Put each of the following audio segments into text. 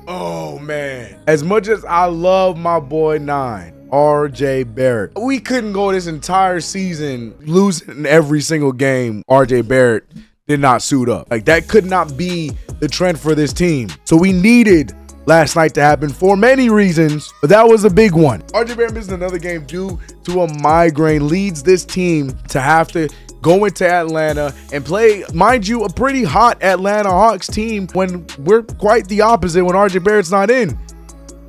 Oh, man. As much as I love my boy 9, RJ Barrett, we couldn't go this entire season losing every single game. RJ Barrett did not suit up. Like, that could not be the trend for this team. So we needed last night to happen for many reasons, but that was a big one. RJ Barrett missed another game due to a migraine, leads this team to have to go into Atlanta and play, mind you, a pretty hot Atlanta Hawks team when we're quite the opposite when RJ Barrett's not in.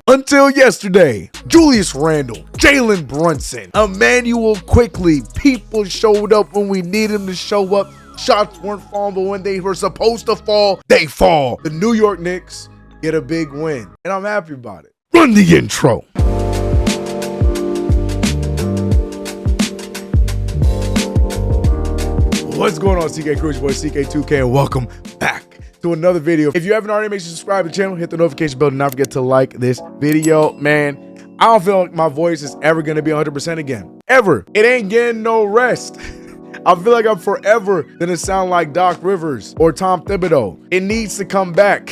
Until yesterday, Julius Randle, Jalen Brunson, Emmanuel quickly. People showed up when we needed them to show up. Shots weren't falling, but when they were supposed to fall, they fall. The New York Knicks get a big win, and I'm happy about it. Run the intro. What's going on, CK Crew? It's your boy CK2K, and welcome back to another video. If you haven't already, make sure to subscribe to the channel, hit the notification bell, and not forget to like this video. Man, I don't feel like my voice is ever going to be 100% again. Ever. It ain't getting no rest. I feel like I'm forever gonna sound like Doc Rivers or Tom Thibodeau. It needs to come back.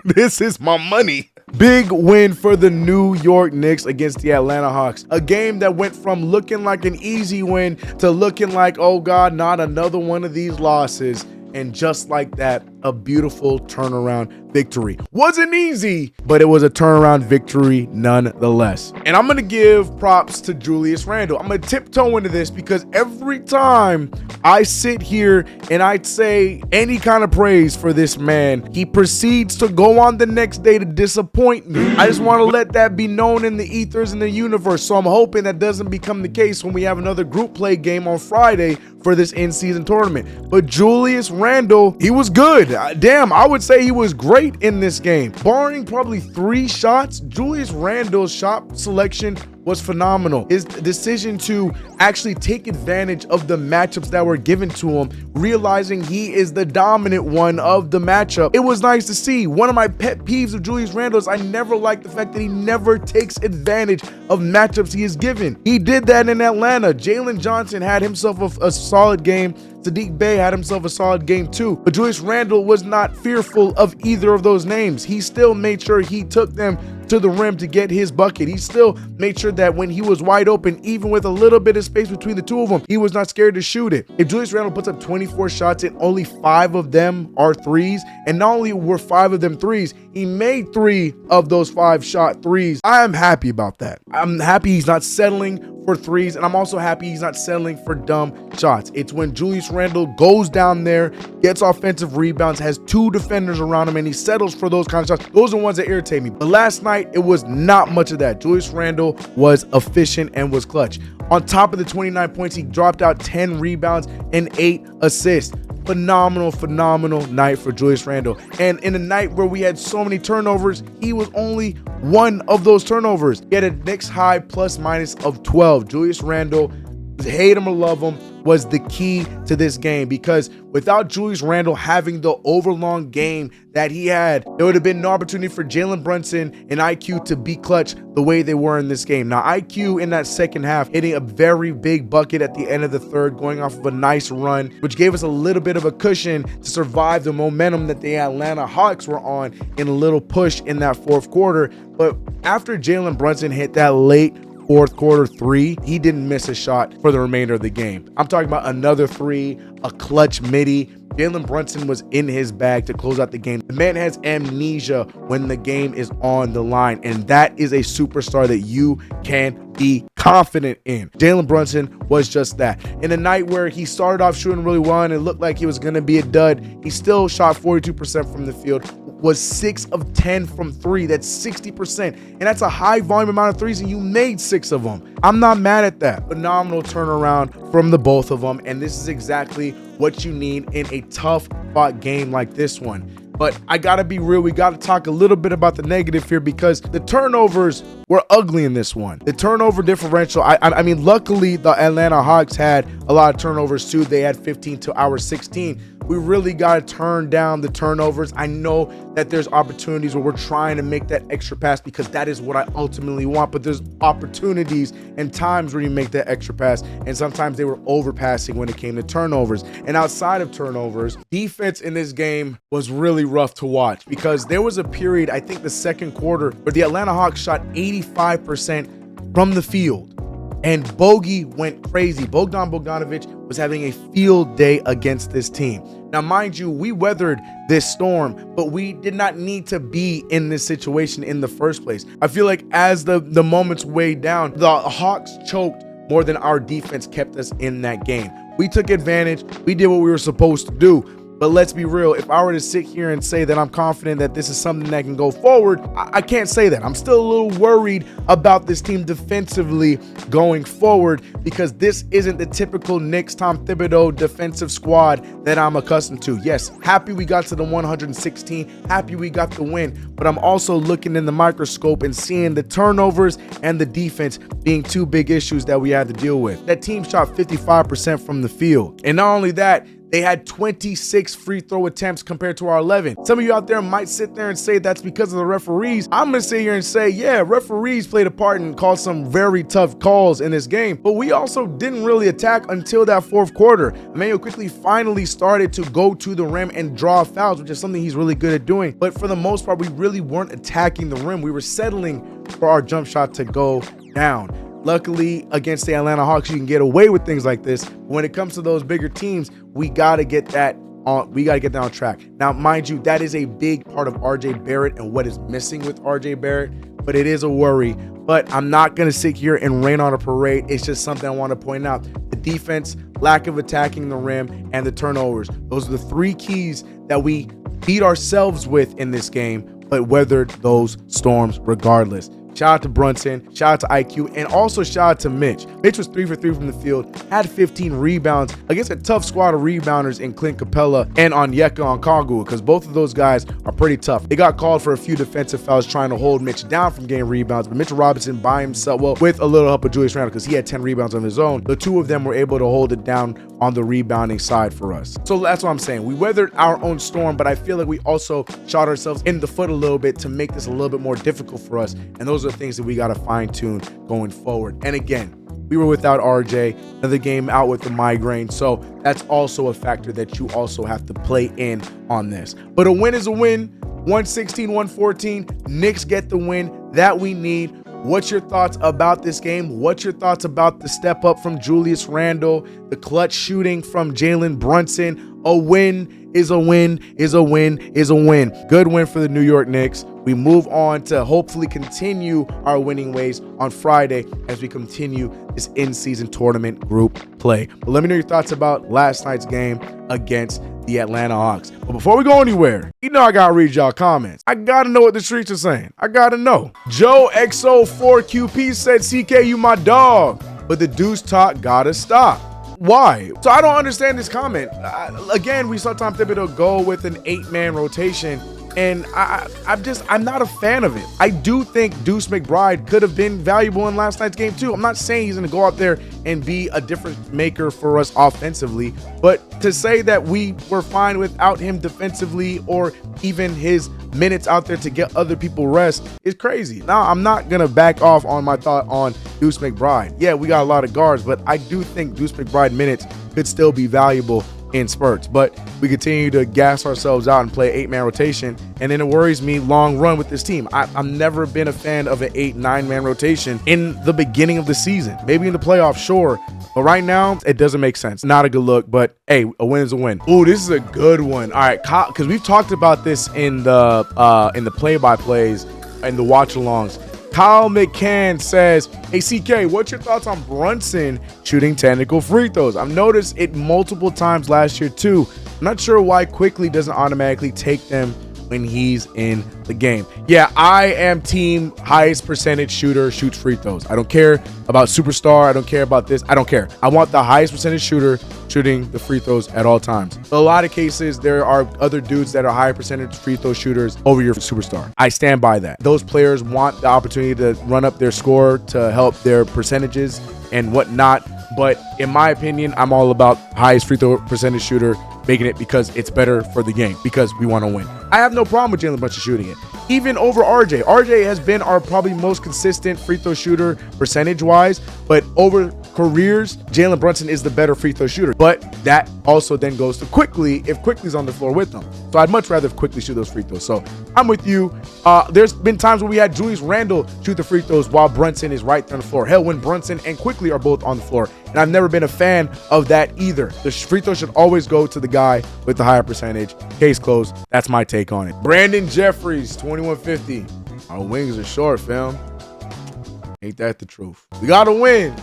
This is my money. Big win for the New York Knicks against the Atlanta Hawks. A game that went from looking like an easy win to looking like, oh God, not another one of these losses. And just like that, a beautiful turnaround victory. Wasn't easy, but it was a turnaround victory nonetheless. And I'm gonna give props to Julius Randle. I'm gonna tiptoe into this because every time I sit here and I say any kind of praise for this man, he proceeds to go on the next day to disappoint me. I just want to let that be known in the ethers in the universe. So I'm hoping that doesn't become the case when we have another group play game on Friday for this in-season tournament. But Julius Randle, he was good. Damn, I would say he was great in this game. Barring probably 3 shots, Julius Randle's shot selection was phenomenal. His decision to actually take advantage of the matchups that were given to him, realizing he is the dominant one of the matchup. It was nice to see. One of my pet peeves of Julius Randle is I never like the fact that he never takes advantage of matchups he is given. He did that in Atlanta. Jalen Johnson had himself a solid game. Sadiq Bey had himself a solid game too, but Julius Randle was not fearful of either of those names. He still made sure he took them to the rim to get his bucket. He still made sure that when he was wide open, even with a little bit of space between the two of them, he was not scared to shoot it. If Julius Randle puts up 24 shots and only 5 of them are threes, and not only were 5 of them threes, he made 3 of those 5-shot threes. I am happy about that. I'm happy he's not settling for threes, and I'm also happy he's not settling for dumb shots. It's when Julius Randle goes down there, gets offensive rebounds, has 2 defenders around him, and he settles for those kind of shots. Those are the ones that irritate me. But last night, it was not much of that. Julius Randle was efficient and was clutch. On top of the 29 points, he dropped out 10 rebounds and 8 assists. Phenomenal night for Julius Randle. And in a night where we had so many turnovers, he was only one of those turnovers. He had a Knicks high plus minus of 12. Julius Randle, hate him or love him, was the key to this game, because without Julius Randle having the overlong game that he had, there would have been no opportunity for Jalen Brunson and IQ to be clutch the way they were in this game. Now, IQ in that second half hitting a very big bucket at the end of the third, going off of a nice run, which gave us a little bit of a cushion to survive the momentum that the Atlanta Hawks were on in a little push in that fourth quarter. But after Jalen Brunson hit that late fourth quarter 3, he didn't miss a shot for the remainder of the game. I'm talking about another 3, a clutch midi. Jalen Brunson was in his bag to close out the game. The man has amnesia when the game is on the line, and that is a superstar that you can be confident in. Jalen Brunson was just that. In a night where he started off shooting really well and it looked like he was going to be a dud, he still shot 42% from the field, was 6 of 10 from 3. That's 60%. And that's a high volume amount of threes, and you made 6 of them. I'm not mad at that. Phenomenal turnaround from the both of them. And this is exactly what you need in a tough fought game like this one. But I gotta be real, we gotta talk a little bit about the negative here, because the turnovers were ugly in this one. The turnover differential, I mean, luckily the Atlanta Hawks had a lot of turnovers too. They had 15 to our 16. we really got to turn down the turnovers. I know that there's opportunities where we're trying to make that extra pass because that is what I ultimately want, but there's opportunities and times where you make that extra pass, and sometimes they were overpassing when it came to turnovers. And outside of turnovers, defense in this game was really rough to watch because there was a period, I think the second quarter, where the Atlanta Hawks shot 85% from the field. And Bogey went crazy. Bogdan Bogdanovic was having a field day against this team. Now, mind you, we weathered this storm, but we did not need to be in this situation in the first place. I feel like as the moments weighed down, the Hawks choked more than our defense kept us in that game. We took advantage. We did what we were supposed to do. But let's be real, if I were to sit here and say that I'm confident that this is something that can go forward, I can't say that. I'm still a little worried about this team defensively going forward because this isn't the typical Knicks Tom Thibodeau defensive squad that I'm accustomed to. Yes, happy we got to the 116, happy we got the win, but I'm also looking in the microscope and seeing the turnovers and the defense being two big issues that we had to deal with. That team shot 55% from the field. And not only that, they had 26 free throw attempts compared to our 11. Some of you out there might sit there and say that's because of the referees. I'm going to sit here and say, yeah, referees played a part and called some very tough calls in this game, but we also didn't really attack until that fourth quarter. Emmanuel quickly finally started to go to the rim and draw fouls, which is something he's really good at doing. But for the most part, we really weren't attacking the rim. We were settling for our jump shot to go down. Luckily, against the Atlanta Hawks, you can get away with things like this. When it comes to those bigger teams, we got to get that on. We got to get that on track. Now, mind you, that is a big part of RJ Barrett and what is missing with RJ Barrett, but it is a worry. But I'm not going to sit here and rain on a parade. It's just something I want to point out. The defense, lack of attacking the rim, and the turnovers. Those are the three keys that we beat ourselves with in this game, but weathered those storms regardless. Shout out to Brunson, shout out to IQ, and also shout out to Mitch. Mitch was 3 for 3 from the field, had 15 rebounds against a tough squad of rebounders in Clint Capella and Onyeka Okongwu, because both of those guys are pretty tough. They got called for a few defensive fouls trying to hold Mitch down from getting rebounds, but Mitchell Robinson by himself, well, with a little help of Julius Randle, because he had 10 rebounds on his own, the two of them were able to hold it down on the rebounding side for us. So that's what I'm saying. We weathered our own storm, but I feel like we also shot ourselves in the foot a little bit to make this a little bit more difficult for us, and those are things that we got to fine tune going forward. And again, we were without RJ, another game out with the migraine, so that's also a factor that you also have to play in on this. But a win is a win. 116-114, Knicks get the win that we need. What's your thoughts about this game? What's your thoughts about the step up from Julius Randle, the clutch shooting from Jalen Brunson? A win is a win is a win is a win. Good win for the New York Knicks. We move on to hopefully continue our winning ways on Friday as we continue this in-season tournament group play. But let me know your thoughts about last night's game against the Atlanta Hawks. But before we go anywhere, you know I gotta read y'all comments. I gotta know what the streets are saying. I gotta know. Joe XO4QP said, CK, you my dog, but the deuce talk gotta stop. Why? So I don't understand this comment. Again, we saw Tom Thibodeau go with an 8-man rotation, and I'm not a fan of it. I do think Deuce McBride could have been valuable in last night's game too. I'm not saying he's going to go out there and be a difference maker for us offensively, but to say that we were fine without him defensively or even his minutes out there to get other people rest is crazy. Now, I'm not going to back off on my thought on Deuce McBride. Yeah, we got a lot of guards, but I do think Deuce McBride minutes could still be valuable in spurts, but we continue to gas ourselves out and play 8-man rotation, and then it worries me long run with this team. I've never been a fan of an 8-9-man rotation in the beginning of the season. Maybe in the playoffs, sure, but right now it doesn't make sense. Not a good look, but hey, a win is a win. Ooh, this is a good one. All right, because we've talked about this in the play-by-plays and the watch-alongs. Kyle McCann says, hey, CK, what's your thoughts on Brunson shooting technical free throws? I've noticed it multiple times last year, too. I'm not sure why Quickly doesn't automatically take them when he's in the game. Yeah, I am team highest percentage shooter shoots free throws. I don't care about superstar. I don't care about this. I don't care. I want the highest percentage shooter shooting the free throws at all times. In a lot of cases, there are other dudes that are higher percentage free throw shooters over your superstar. I stand by that. Those players want the opportunity to run up their score to help their percentages and whatnot. But in my opinion, I'm all about highest free throw percentage shooter, making it because it's better for the game, because we want to win. I have no problem with Jalen Brunson shooting it, even over RJ. RJ has been our probably most consistent free throw shooter percentage-wise, but over careers, Jalen Brunson is the better free throw shooter. But that also then goes to Quickly if Quickly's on the floor with them. So I'd much rather if Quickly shoot those free throws. So I'm with you. There's been times where we had Julius Randle shoot the free throws while Brunson is right there on the floor. Hell, when Brunson and Quickly are both on the floor. And I've never been a fan of that either. The free throw should always go to the guy with the higher percentage. Case closed. That's my take on it. Brandon Jeffries, 2150. Our wings are short, fam. Ain't that the truth? We gotta win.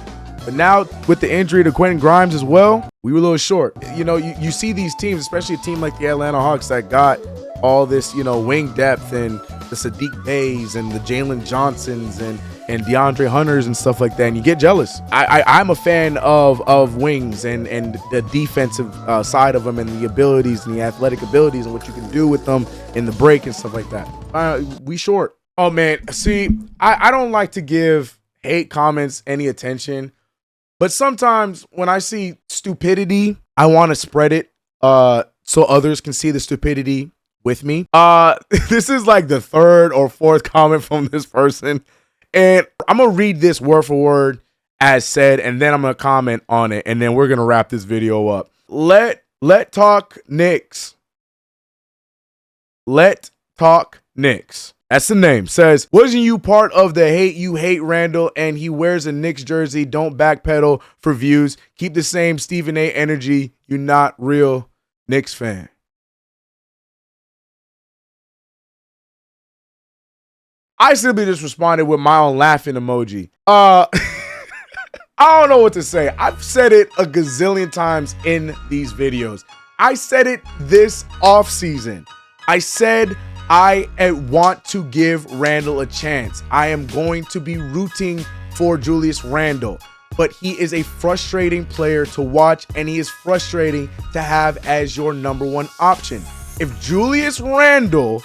But now with the injury to Quentin Grimes as well, we were a little short. You know, you see these teams, especially a team like the Atlanta Hawks that got all this, you know, wing depth and the Sadiq Bays and the Jalen Johnsons and DeAndre Hunters and stuff like that, and you get jealous. I'm a fan of wings and the defensive side of them and the abilities and the athletic abilities and what you can do with them in the break and stuff like that. We short. Oh man, see, I don't like to give hate comments any attention, but sometimes when I see stupidity, I want to spread it so others can see the stupidity with me. This is like the third or fourth comment from this person. And I'm going to read this word for word as said, and then I'm going to comment on it, and then we're going to wrap this video up. Let talk Knicks. Let talk Knicks. That's the name. Says, wasn't you part of the hate Randle and he wears a Knicks jersey? Don't backpedal for views. Keep the same Stephen A energy. You're not real Knicks fan. I simply just responded with my own laughing emoji. I don't know what to say. I've said it a gazillion times in these videos. I said it this offseason. I said I want to give Randle a chance. I am going to be rooting for Julius Randle, but he is a frustrating player to watch, and he is frustrating to have as your #1 option. If Julius Randle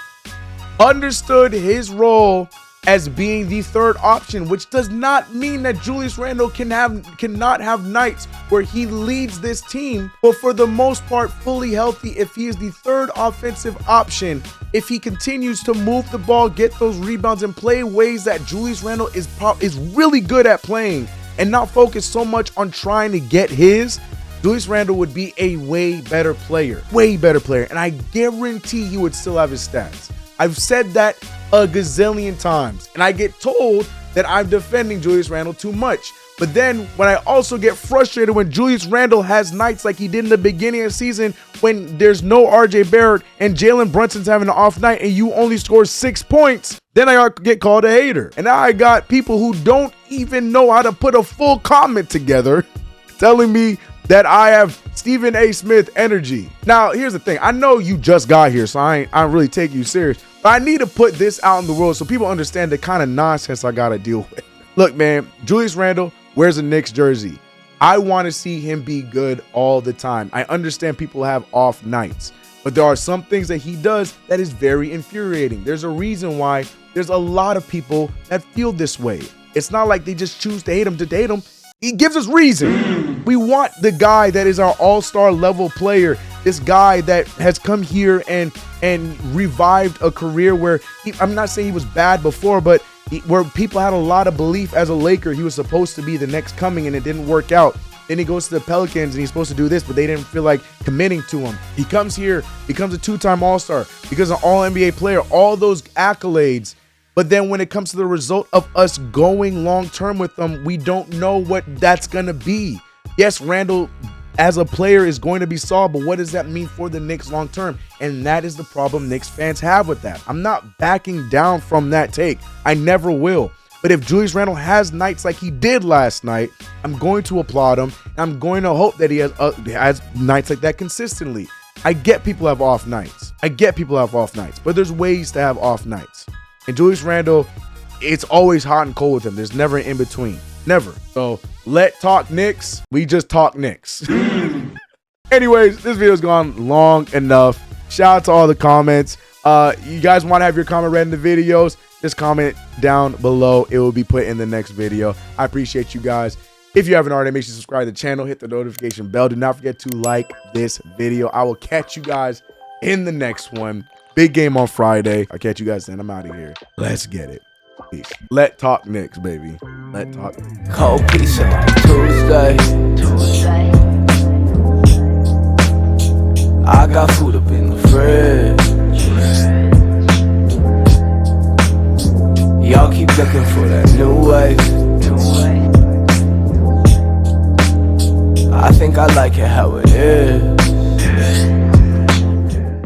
understood his role as being the third option, which does not mean that Julius Randle cannot have nights where he leads this team, but for the most part fully healthy. If he is the third offensive option, if he continues to move the ball, get those rebounds, and play ways that Julius Randle is really good at playing, and not focus so much on trying to get his, Julius Randle would be a way better player, and I guarantee he would still have his stats. I've said that a gazillion times, and I get told that I'm defending Julius Randle too much. But then when I also get frustrated when Julius Randle has nights like he did in the beginning of the season, when there's no RJ Barrett and Jalen Brunson's having an off night and you only score 6 points, then I get called a hater. And now I got people who don't even know how to put a full comment together telling me that I have Stephen A. Smith energy. Now, here's the thing. I know you just got here, so I don't really take you serious. But I need to put this out in the world so people understand the kind of nonsense I got to deal with. Look, man, Julius Randle wears a Knicks jersey. I want to see him be good all the time. I understand people have off nights, but there are some things that he does that is very infuriating. There's a reason why there's a lot of people that feel this way. It's not like they just choose to hate him to hate him. He gives us reason. We want the guy that is our all-star level player, this guy that has come here and revived a career where I'm not saying he was bad before, but where people had a lot of belief as a Laker he was supposed to be the next coming, and it didn't work out. Then he goes to the Pelicans and he's supposed to do this, but they didn't feel like committing to him. He comes here, becomes a 2-time All-Star, becomes an All-NBA player, all those accolades. But then when it comes to the result of us going long-term with them, we don't know what that's going to be. Yes, Randle as a player is going to be solid, but what does that mean for the Knicks long-term? And that is the problem Knicks fans have with that. I'm not backing down from that take. I never will. But if Julius Randle has nights like he did last night, I'm going to applaud him. I'm going to hope that he has nights like that consistently. I get people have off nights. But there's ways to have off nights. And Julius Randle, it's always hot and cold with him. There's never an in-between. Never. So let talk Knicks. We just talk Knicks. Anyways, this video's gone long enough. Shout out to all the comments. You guys want to have your comment read in the videos? Just comment down below. It will be put in the next video. I appreciate you guys. If you haven't already, make sure you subscribe to the channel, hit the notification bell. Do not forget to like this video. I will catch you guys in the next one. Big game on Friday. I'll catch you guys then. I'm out of here. Let's get it. Peace. Let talk Knicks, baby. Let talk. Cold pizza Tuesday. I got food up in the fridge. Y'all keep looking for that new wave. I think I like it how it is.